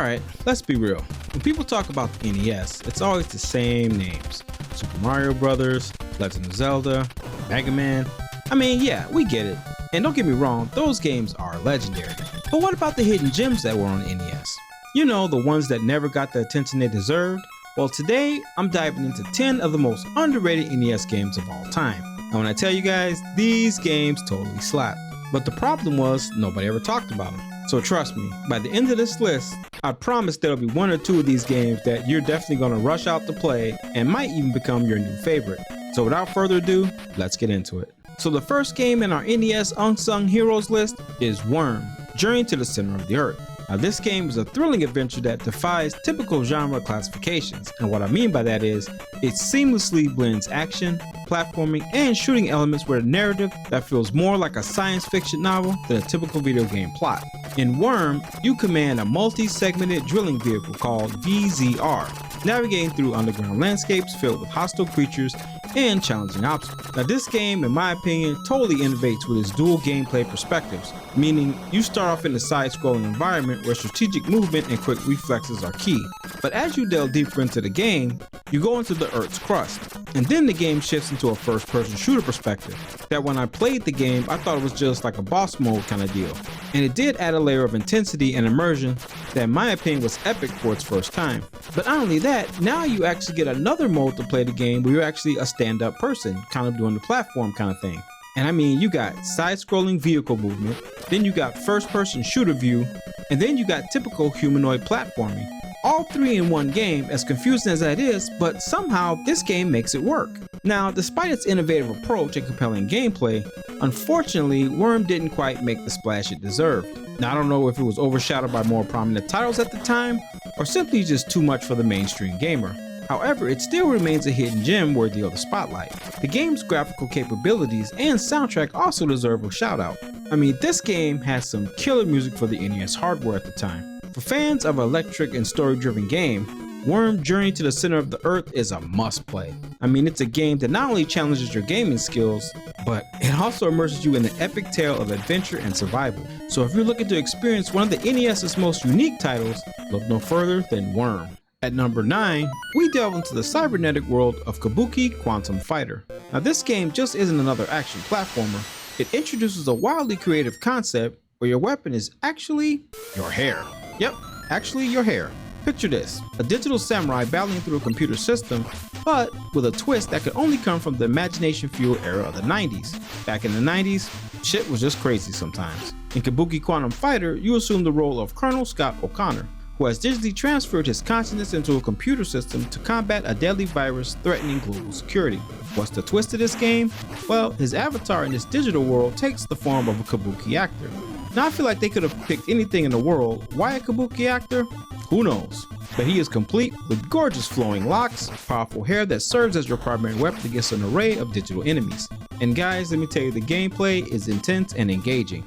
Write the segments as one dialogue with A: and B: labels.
A: Alright, let's be real. When people talk about the NES, it's always the same names. Super Mario Brothers, Legend of Zelda, Mega Man. I mean, yeah, we get it. And don't get me wrong, those games are legendary. But what about the hidden gems that were on the NES? You know, the ones that never got the attention they deserved? Well, today, I'm diving into 10 of the most underrated NES games of all time. And when I tell you guys, these games totally slap. But the problem was, nobody ever talked about them. So trust me, by the end of this list, I promise there'll be one or two of these games that you're definitely going to rush out to play and might even become your new favorite. So without further ado, let's get into it. So the first game in our NES Unsung Heroes list is Worm, Journey to the Center of the Earth. Now this game is a thrilling adventure that defies typical genre classifications, and what I mean by that is, it seamlessly blends action, platforming, and shooting elements with a narrative that feels more like a science fiction novel than a typical video game plot. In Worm, you command a multi-segmented drilling vehicle called VZR, navigating through underground landscapes filled with hostile creatures and challenging obstacles. Now this game, in my opinion, totally innovates with its dual gameplay perspectives, meaning you start off in a side-scrolling environment where strategic movement and quick reflexes are key. But as you delve deeper into the game, you go into the Earth's crust, and then the game shifts into a first-person shooter perspective, that when I played the game, I thought it was just like a boss mode kind of deal. And it did add a layer of intensity and immersion that in my opinion was epic for its first time. But not only that, now you actually get another mode to play the game where you're actually a stand-up person, kind of doing the platform kind of thing. And I mean, you got side-scrolling vehicle movement, then you got first-person shooter view, and then you got typical humanoid platforming. All three in one game, as confusing as that is, but somehow this game makes it work. Now, despite its innovative approach and compelling gameplay, unfortunately, Worm didn't quite make the splash it deserved. Now, I don't know if it was overshadowed by more prominent titles at the time, or simply just too much for the mainstream gamer. However, it still remains a hidden gem worthy of the spotlight. The game's graphical capabilities and soundtrack also deserve a shout out. I mean, this game has some killer music for the NES hardware at the time. For fans of an electric and story-driven game, Worm Journey to the Center of the Earth is a must-play. I mean, it's a game that not only challenges your gaming skills, but it also immerses you in the epic tale of adventure and survival. So if you're looking to experience one of the NES's most unique titles, look no further than Worm. At number 9, we delve into the cybernetic world of Kabuki Quantum Fighter. Now this game just isn't another action platformer. It introduces a wildly creative concept where your weapon is actually your hair. Yep, actually your hair. Picture this, a digital samurai battling through a computer system, but with a twist that could only come from the imagination-fueled era of the 90s. Back in the 90s, shit was just crazy sometimes. In Kabuki Quantum Fighter, you assume the role of Colonel Scott O'Connor, who has digitally transferred his consciousness into a computer system to combat a deadly virus threatening global security. What's the twist of this game? Well, his avatar in this digital world takes the form of a Kabuki actor. Now I feel like they could have picked anything in the world. Why a Kabuki actor? Who knows? But he is complete with gorgeous flowing locks, powerful hair that serves as your primary weapon against an array of digital enemies. And guys, let me tell you, the gameplay is intense and engaging,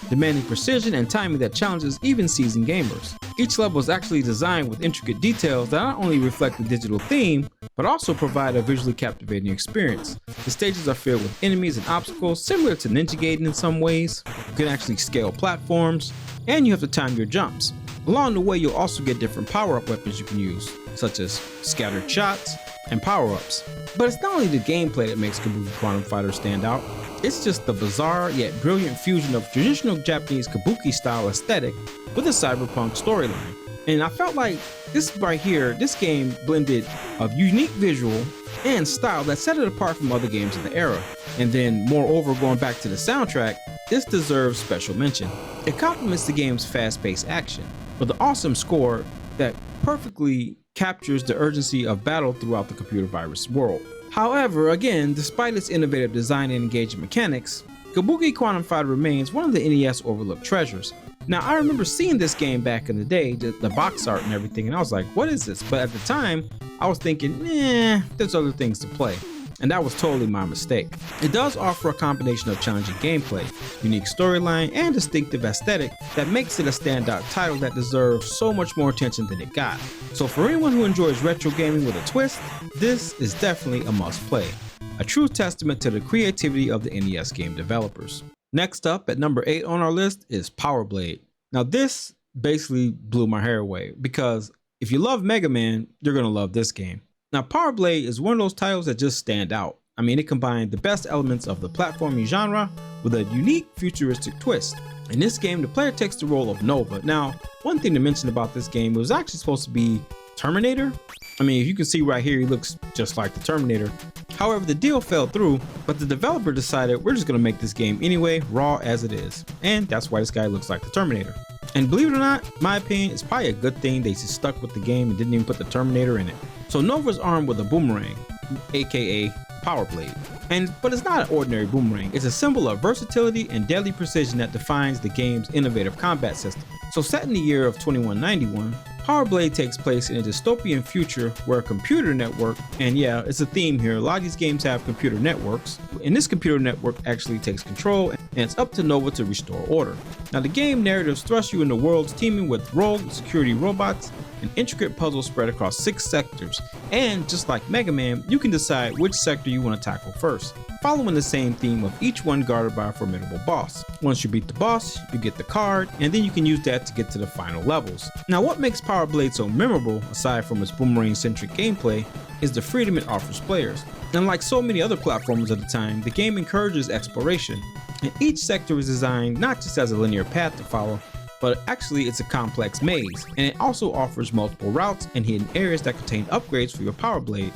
A: demanding precision and timing that challenges even seasoned gamers. Each level is actually designed with intricate details that not only reflect the digital theme, but also provide a visually captivating experience. The stages are filled with enemies and obstacles similar to Ninja Gaiden in some ways. You can actually scale platforms, and you have to time your jumps. Along the way, you'll also get different power-up weapons you can use, such as scattered shots and power-ups. But it's not only the gameplay that makes Kabuki Quantum Fighter stand out, it's just the bizarre yet brilliant fusion of traditional Japanese Kabuki style aesthetic with a cyberpunk storyline. And I felt like this right here, this game blended a unique visual and style that set it apart from other games of the era. And then moreover, going back to the soundtrack, this deserves special mention. It complements the game's fast-paced action with an awesome score that perfectly captures the urgency of battle throughout the computer virus world. However, again, despite its innovative design and engaging mechanics, Kabuki Quantum Fighter remains one of the NES overlooked treasures. Now, I remember seeing this game back in the day, the box art and everything, and I was like, what is this? But at the time, I was thinking, there's other things to play. And that was totally my mistake. It does offer a combination of challenging gameplay, unique storyline, and distinctive aesthetic that makes it a standout title that deserves so much more attention than it got. So for anyone who enjoys retro gaming with a twist, this is definitely a must play. A true testament to the creativity of the NES game developers. Next up at number 8 on our list is Power Blade. Now this basically blew my hair away, because if you love Mega Man, you're going to love this game. Now, Power Blade is one of those titles that just stand out. I mean, it combined the best elements of the platforming genre with a unique futuristic twist. In this game, the player takes the role of Nova. Now, one thing to mention about this game, it was actually supposed to be Terminator. I mean, if you can see right here, he looks just like the Terminator. However, the deal fell through, but the developer decided we're just going to make this game anyway, raw as it is. And that's why this guy looks like the Terminator. And believe it or not, my opinion, it's probably a good thing they just stuck with the game and didn't even put the Terminator in it. So Nova's armed with a boomerang, aka Power Blade. But it's not an ordinary boomerang, it's a symbol of versatility and deadly precision that defines the game's innovative combat system. So set in the year of 2191, Power Blade takes place in a dystopian future where a computer network, and yeah, it's a theme here, a lot of these games have computer networks, and this computer network actually takes control, and it's up to Nova to restore order. Now the game narratives thrust you into worlds teeming with rogue security robots, an intricate puzzle spread across 6 sectors, and just like Mega Man, you can decide which sector you want to tackle first, following the same theme of each one guarded by a formidable boss. Once you beat the boss, you get the card, and then you can use that to get to the final levels. Now what makes Power Blade so memorable, aside from its boomerang-centric gameplay, is the freedom it offers players. And like so many other platformers at the time, the game encourages exploration, and each sector is designed not just as a linear path to follow, but actually it's a complex maze, and it also offers multiple routes and hidden areas that contain upgrades for your Power Blade.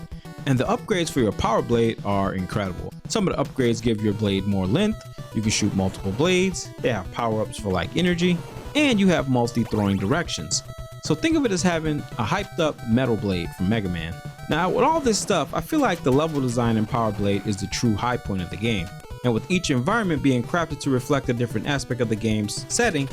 A: And the upgrades for your Power Blade are incredible. Some of the upgrades give your blade more length, you can shoot multiple blades, they have power-ups for like energy, and you have multi-throwing directions. So think of it as having a hyped up metal blade from Mega Man. Now with all this stuff, I feel like the level design in Power Blade is the true high point of the game. And with each environment being crafted to reflect a different aspect of the game's setting,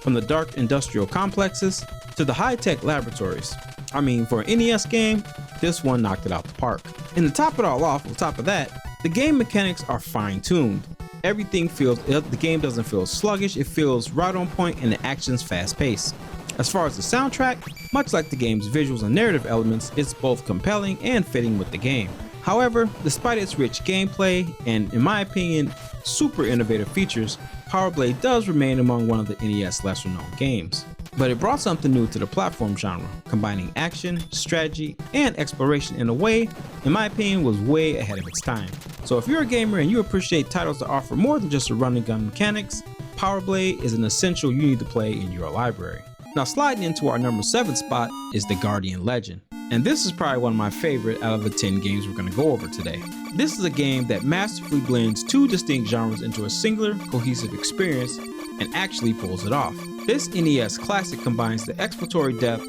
A: from the dark industrial complexes to the high-tech laboratories. I mean, for an NES game, this one knocked it out the park. And to top it all off, on top of that, the game mechanics are fine-tuned. Everything feels, the game doesn't feel sluggish, it feels right on point, and the action's fast-paced. As far as the soundtrack, much like the game's visuals and narrative elements, it's both compelling and fitting with the game. However, despite its rich gameplay and, in my opinion, super innovative features, Power Blade does remain among one of the NES lesser known games. But it brought something new to the platform genre, combining action, strategy, and exploration in a way, in my opinion, was way ahead of its time. So if you're a gamer and you appreciate titles that offer more than just a run and gun mechanics, Power Blade is an essential you need to play in your library. Now sliding into our number 7 spot is the Guardian Legend. And this is probably one of my favorite out of the 10 games we're going to go over today. This is a game that masterfully blends 2 distinct genres into a singular, cohesive experience and actually pulls it off. This NES classic combines the exploratory depth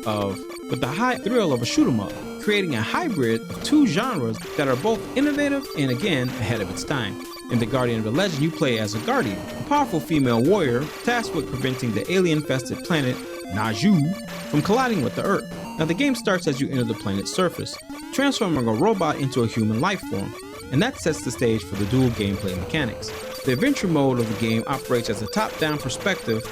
A: with the high thrill of a shoot 'em up, creating a hybrid of 2 genres that are both innovative and again ahead of its time. In the Guardian of the Legend, you play as a Guardian, a powerful female warrior tasked with preventing the alien-infested planet Naju from colliding with the Earth. Now the game starts as you enter the planet's surface, transforming a robot into a human life form, and that sets the stage for the dual gameplay mechanics. The adventure mode of the game operates as a top-down perspective,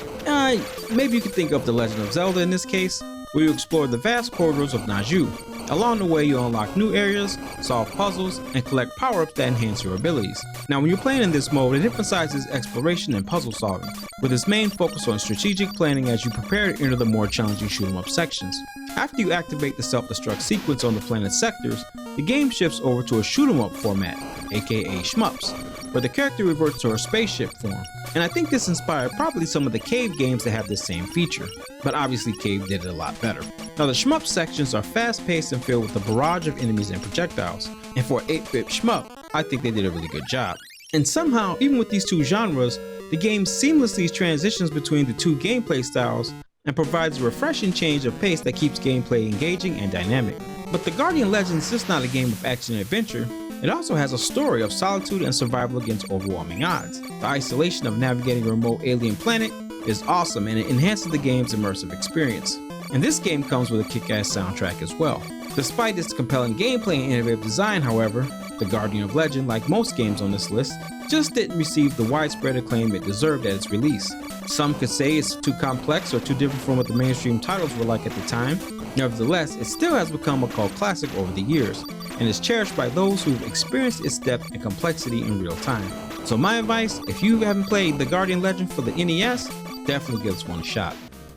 A: maybe you could think of The Legend of Zelda in this case, where you explore the vast corridors of Naju. Along the way, you unlock new areas, solve puzzles, and collect power-ups that enhance your abilities. Now when you're playing in this mode, it emphasizes exploration and puzzle solving, with its main focus on strategic planning as you prepare to enter the more challenging shoot-'em-up sections. After you activate the self-destruct sequence on the planet's sectors, the game shifts over to a shoot-'em-up format, aka shmups, where the character reverts to her spaceship form. And I think this inspired probably some of the Cave games that have this same feature, but obviously Cave did it a lot better. Now the shmup sections are fast-paced and filled with a barrage of enemies and projectiles, and for an 8-bit shmup, I think they did a really good job. And somehow, even with these 2 genres, the game seamlessly transitions between the 2 gameplay styles and provides a refreshing change of pace that keeps gameplay engaging and dynamic. But the Guardian Legend is just not a game of action and adventure, it also has a story of solitude and survival against overwhelming odds. The isolation of navigating a remote alien planet is awesome and it enhances the game's immersive experience. And this game comes with a kick-ass soundtrack as well. Despite its compelling gameplay and innovative design, however, the Guardian of Legend, like most games on this list, just didn't receive the widespread acclaim it deserved at its release. Some could say it's too complex or too different from what the mainstream titles were like at the time. Nevertheless, it still has become a cult classic over the years, and is cherished by those who've experienced its depth and complexity in real time. So my advice, if you haven't played the Guardian Legend for the NES, definitely give this one a shot.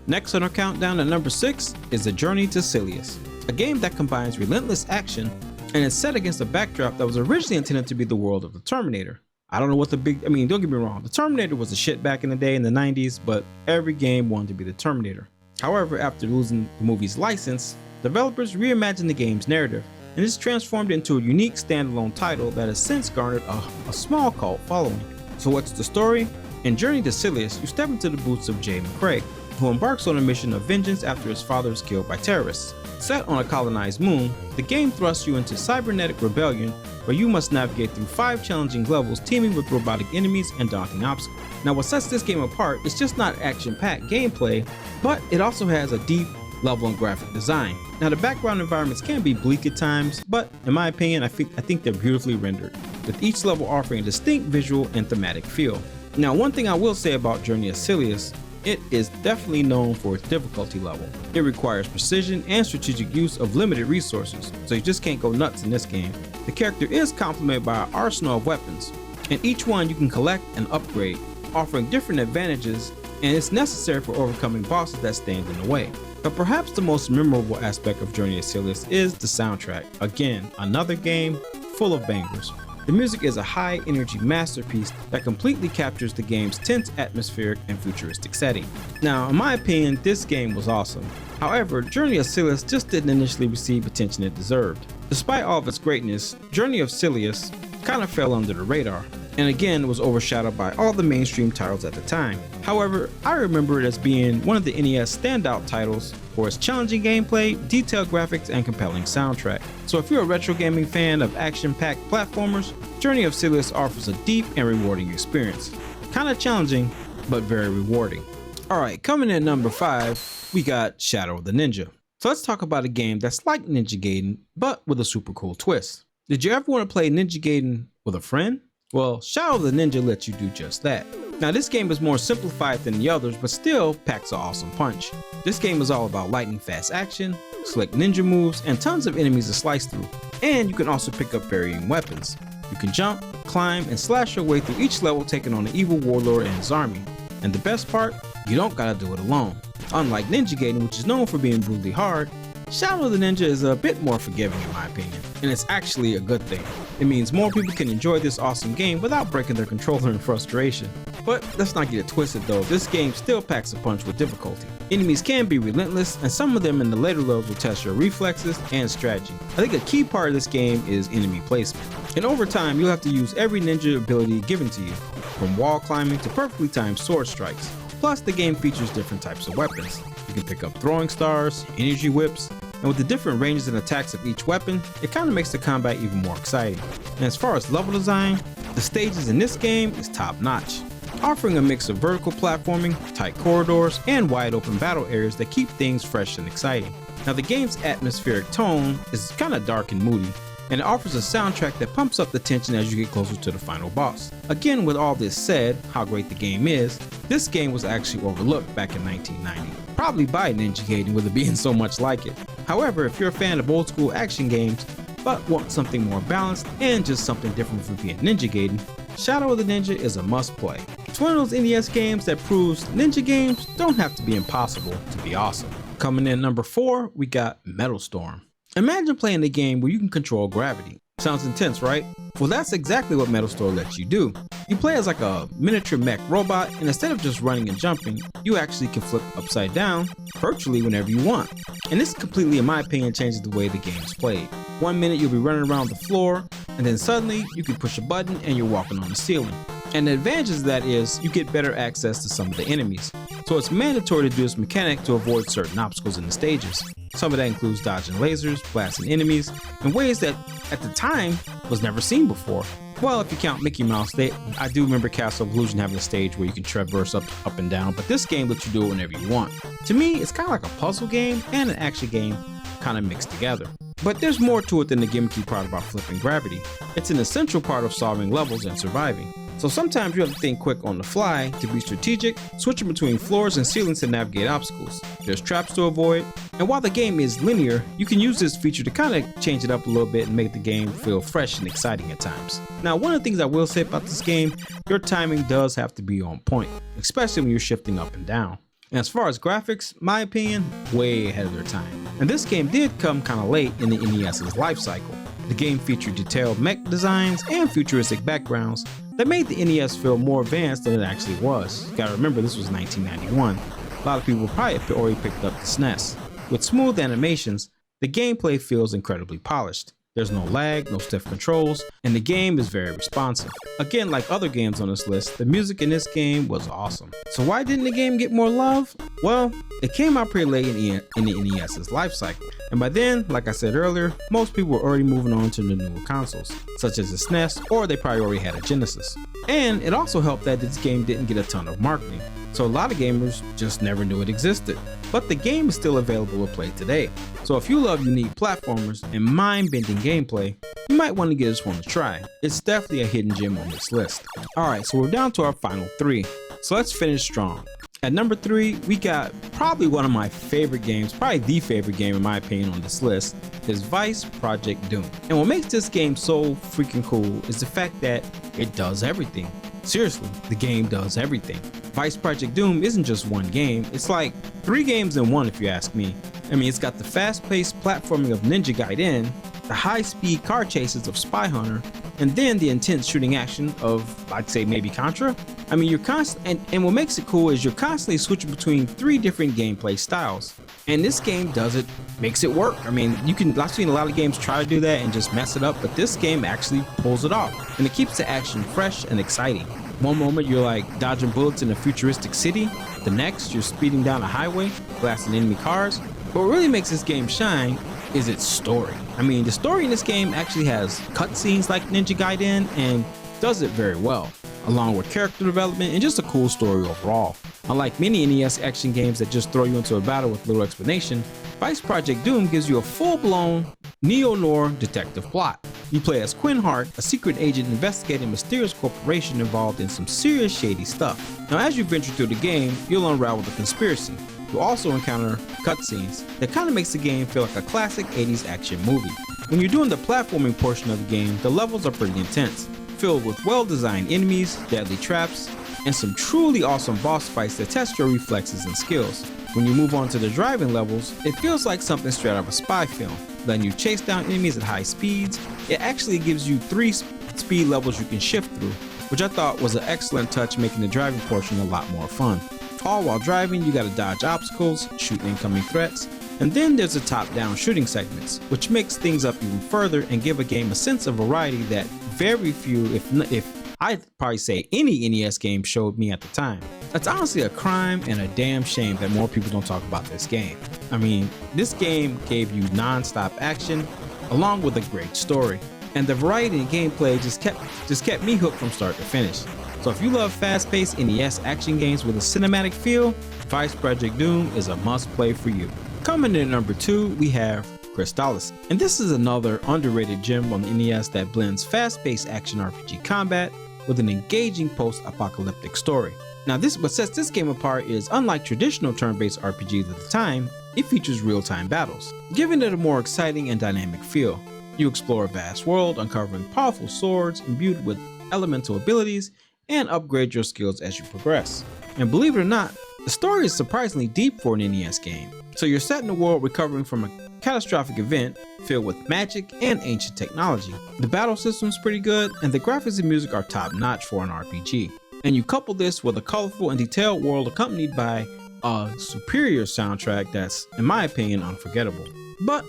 A: Next on our countdown at number 6 is The Journey to Silius, a game that combines relentless action and is set against a backdrop that was originally intended to be the world of the Terminator. I don't know what don't get me wrong, the Terminator was the shit back in the day in the 90s, but every game wanted to be the Terminator. However, after losing the movie's license, developers reimagined the game's narrative, and it's transformed into a unique standalone title that has since garnered a small cult following. So what's the story? In Journey to Silius, you step into the boots of Jay McCrae, who embarks on a mission of vengeance after his father is killed by terrorists. Set on a colonized moon, the game thrusts you into cybernetic rebellion where you must navigate through 5 challenging levels teeming with robotic enemies and daunting obstacles. Now what sets this game apart is just not action-packed gameplay, but it also has a deep level and graphic design. Now the background environments can be bleak at times, but in my opinion I think they're beautifully rendered, with each level offering a distinct visual and thematic feel. Now one thing I will say about Journey to Silius, it is definitely known for its difficulty level. It requires precision and strategic use of limited resources, so you just can't go nuts in this game. The character is complemented by an arsenal of weapons, and each one you can collect and upgrade, offering different advantages, and it's necessary for overcoming bosses that stand in the way. But perhaps the most memorable aspect of Journey to Silius is the soundtrack. Again, another game full of bangers. The music is a high-energy masterpiece that completely captures the game's tense atmospheric and futuristic setting. Now, in my opinion, this game was awesome. However, Journey of Silius just didn't initially receive attention it deserved. Despite all of its greatness, Journey of Silius kind of fell under the radar, and again was overshadowed by all the mainstream titles at the time. However, I remember it as being one of the NES standout titles for its challenging gameplay, detailed graphics, and compelling soundtrack. So if you're a retro gaming fan of action-packed platformers, Journey of Silius offers a deep and rewarding experience. Kinda challenging, but very rewarding. Alright, coming in at number 5, we got Shadow of the Ninja. So let's talk about a game that's like Ninja Gaiden, but with a super cool twist. Did you ever want to play Ninja Gaiden with a friend? Well, Shadow of the Ninja lets you do just that. Now this game is more simplified than the others, but still packs an awesome punch. This game is all about lightning fast action, slick ninja moves, and tons of enemies to slice through. And you can also pick up varying weapons. You can jump, climb, and slash your way through each level, taking on an evil warlord and his army. And the best part, you don't gotta do it alone. Unlike Ninja Gaiden, which is known for being brutally hard, Shadow of the Ninja is a bit more forgiving in my opinion, and it's actually a good thing. It means more people can enjoy this awesome game without breaking their controller in frustration. But let's not get it twisted though, this game still packs a punch with difficulty. Enemies can be relentless, and some of them in the later levels will test your reflexes and strategy. I think a key part of this game is enemy placement. And over time, you'll have to use every ninja ability given to you, from wall climbing to perfectly timed sword strikes. Plus, the game features different types of weapons. You can pick up throwing stars, energy whips, and with the different ranges and attacks of each weapon, it kind of makes the combat even more exciting. And as far as level design, the stages in this game is top notch, offering a mix of vertical platforming, tight corridors, and wide open battle areas that keep things fresh and exciting. Now the game's atmospheric tone is kind of dark and moody, and it offers a soundtrack that pumps up the tension as you get closer to the final boss. Again, with all this said, how great the game is, this game was actually overlooked back in 1990. Probably by Ninja Gaiden with it being so much like it. However, if you're a fan of old school action games, but want something more balanced and just something different from being Ninja Gaiden, Shadow of the Ninja is a must play. It's one of those NES games that proves Ninja games don't have to be impossible to be awesome. Coming in at number 4, we got Metal Storm. Imagine playing a game where you can control gravity. Sounds intense, right? Well, that's exactly what Metal Storm lets you do. You play as like a miniature mech robot, and instead of just running and jumping, you actually can flip upside down virtually whenever you want. And this completely, in my opinion, changes the way the game is played. One minute you'll be running around the floor, and then suddenly you can push a button and you're walking on the ceiling. And the advantage of that is you get better access to some of the enemies. So it's mandatory to do this mechanic to avoid certain obstacles in the stages. Some of that includes dodging lasers, blasting enemies, in ways that at the time was never seen before. Well, if you count Mickey Mouse, I do remember Castle of Illusion having a stage where you can traverse up and down, but this game lets you do it whenever you want. To me, it's kind of like a puzzle game and an action game kind of mixed together. But there's more to it than the gimmicky part about flipping gravity. It's an essential part of solving levels and surviving. So sometimes you have to think quick on the fly to be strategic, switching between floors and ceilings to navigate obstacles. There's traps to avoid, and while the game is linear, you can use this feature to kind of change it up a little bit and make the game feel fresh and exciting at times. Now, one of the things I will say about this game, your timing does have to be on point, especially when you're shifting up and down. And as far as graphics, my opinion, way ahead of their time. And this game did come kinda late in the NES's life cycle. The game featured detailed mech designs and futuristic backgrounds that made the NES feel more advanced than it actually was. You gotta remember, this was 1991. A lot of people probably already picked up the SNES. With smooth animations, the gameplay feels incredibly polished. There's no lag, no stiff controls, and the game is very responsive. Again, like other games on this list, the music in this game was awesome. So why didn't the game get more love? Well, it came out pretty late in the NES's life cycle. And by then, like I said earlier, most people were already moving on to the newer consoles, such as the SNES, or they probably already had a Genesis. And it also helped that this game didn't get a ton of marketing, so a lot of gamers just never knew it existed. But the game is still available to play today. So if you love unique platformers and mind-bending gameplay, you might want to give this one a try. It's definitely a hidden gem on this list. Alright, so we're down to our final 3. So let's finish strong. At number 3, we got probably one of my favorite games, probably the favorite game in my opinion on this list, is Vice Project Doom. And what makes this game so freaking cool is the fact that it does everything. Seriously, the game does everything. Vice Project Doom isn't just one game, it's like 3 games in one if you ask me. I mean, it's got the fast-paced platforming of Ninja Gaiden, the high-speed car chases of Spy Hunter, and then the intense shooting action of, I'd say maybe Contra. I mean, you're and what makes it cool is you're constantly switching between 3 different gameplay styles. And this game does it, makes it work. I mean, I've seen a lot of games try to do that and just mess it up, but this game actually pulls it off. And it keeps the action fresh and exciting. One moment you're like dodging bullets in a futuristic city, the next you're speeding down a highway, blasting enemy cars. But what really makes this game shine is its story. I mean, the story in this game actually has cutscenes like Ninja Gaiden and does it very well, along with character development and just a cool story overall. Unlike many NES action games that just throw you into a battle with little explanation, Vice Project Doom gives you a full-blown neo-noir detective plot. You play as Quinn Hart, a secret agent investigating a mysterious corporation involved in some serious shady stuff. Now, as you venture through the game, you'll unravel the conspiracy. You'll also encounter cutscenes that kind of makes the game feel like a classic 80s action movie. When you're doing the platforming portion of the game, the levels are pretty intense, filled with well-designed enemies, deadly traps, and some truly awesome boss fights that test your reflexes and skills. When you move on to the driving levels, it feels like something straight out of a spy film, letting you chase down enemies at high speeds. It actually gives you 3 speed levels you can shift through, which I thought was an excellent touch, making the driving portion a lot more fun. All while driving, you gotta dodge obstacles, shoot incoming threats, and then there's the top-down shooting segments, which mix things up even further and give a game a sense of variety that very few, if I'd probably say any NES game showed me at the time. That's honestly a crime and a damn shame that more people don't talk about this game. I mean, this game gave you non-stop action along with a great story, and the variety in gameplay just kept me hooked from start to finish. So if you love fast-paced NES action games with a cinematic feel, Vice Project Doom is a must-play for you. Coming in at number 2, we have Crystalis. And this is another underrated gem on the NES that blends fast-paced action RPG combat with an engaging post-apocalyptic story. Now what sets this game apart is, unlike traditional turn-based RPGs at the time, it features real-time battles, giving it a more exciting and dynamic feel. You explore a vast world, uncovering powerful swords imbued with elemental abilities, and upgrade your skills as you progress. And believe it or not, the story is surprisingly deep for an NES game. So you're set in a world recovering from a catastrophic event filled with magic and ancient technology. The battle system's pretty good, and the graphics and music are top-notch for an RPG. And you couple this with a colorful and detailed world accompanied by a superior soundtrack that's, in my opinion, unforgettable. But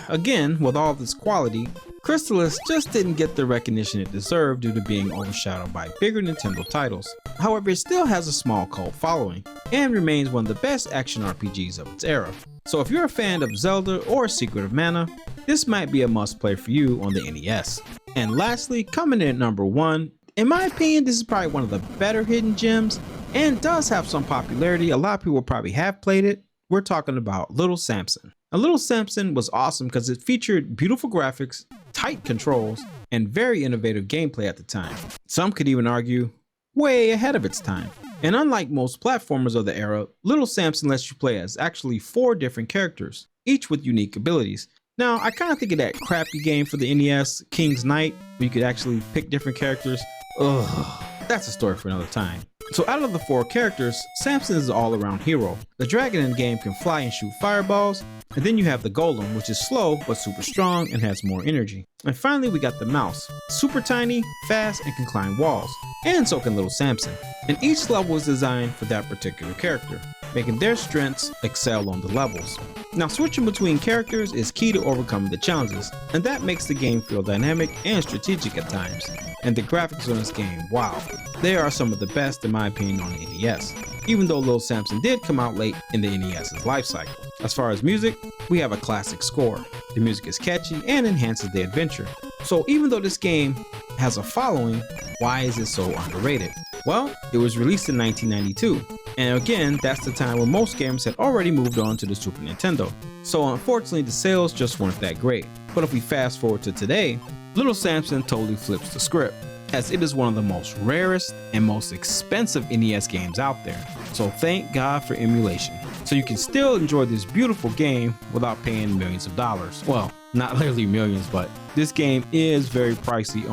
A: again, with all this quality, Crystalis just didn't get the recognition it deserved due to being overshadowed by bigger Nintendo titles. However, it still has a small cult following, and remains one of the best action RPGs of its era. So if you're a fan of Zelda or Secret of Mana, this might be a must-play for you on the NES. And lastly, coming in at number 1, in my opinion, this is probably one of the better hidden gems, and does have some popularity. A lot of people probably have played it. We're talking about Little Samson. Now, Little Samson was awesome because it featured beautiful graphics, tight controls, and very innovative gameplay at the time. Some could even argue, way ahead of its time. And unlike most platformers of the era, Little Samson lets you play as actually 4 different characters, each with unique abilities. Now, I kind of think of that crappy game for the NES, King's Knight, where you could actually pick different characters. Ugh, that's a story for another time. So out of the 4 characters, Samson is the all-around hero. The dragon in the game can fly and shoot fireballs, and then you have the golem, which is slow but super strong and has more energy. And finally we got the mouse, super tiny, fast, and can climb walls, and so can little Samson. And each level is designed for that particular character, making their strengths excel on the levels. Now switching between characters is key to overcoming the challenges, and that makes the game feel dynamic and strategic at times. And the graphics on this game, wow, they are some of the best in my opinion on the NES, even though Little Samson did come out late in the NES's life cycle. As far as music, we have a classic score. The music is catchy and enhances the adventure. So even though this game has a following, why is it so underrated? Well, it was released in 1992, and again, that's the time when most games had already moved on to the Super Nintendo. So unfortunately, the sales just weren't that great. But if we fast forward to today, Little Samson totally flips the script, as it is one of the most rarest and most expensive NES games out there. So thank God for emulation, so you can still enjoy this beautiful game without paying millions of dollars. Well, not literally millions, but this game is very pricey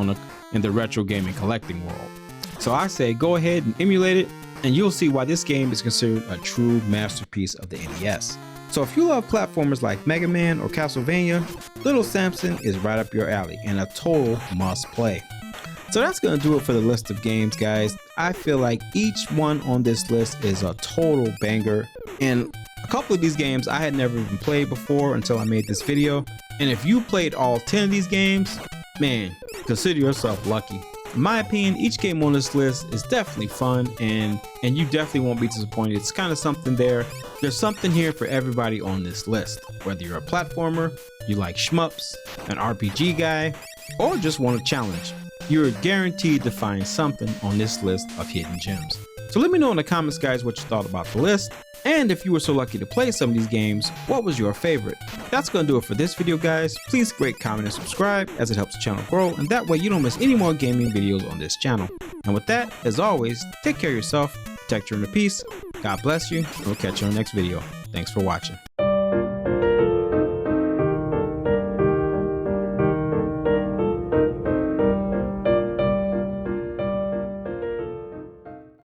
A: in the retro gaming collecting world. So I say go ahead and emulate it, and you'll see why this game is considered a true masterpiece of the NES. So if you love platformers like Mega Man or Castlevania, Little Samson is right up your alley and a total must play. So that's going to do it for the list of games, guys. I feel like each one on this list is a total banger, and a couple of these games I had never even played before until I made this video. And if you played all 10 of these games, man, consider yourself lucky. In my opinion, each game on this list is definitely fun, and you definitely won't be disappointed. It's kind of something there. There's something here for everybody on this list. Whether you're a platformer, you like shmups, an RPG guy, or just want a challenge, you're guaranteed to find something on this list of hidden gems. So let me know in the comments, guys, what you thought about the list. And if you were so lucky to play some of these games, what was your favorite? That's going to do it for this video, guys. Please rate, comment, and subscribe, as it helps the channel grow, and that way you don't miss any more gaming videos on this channel. And with that, as always, take care of yourself, protect your inner peace, God bless you, and we'll catch you on the next video. Thanks for watching.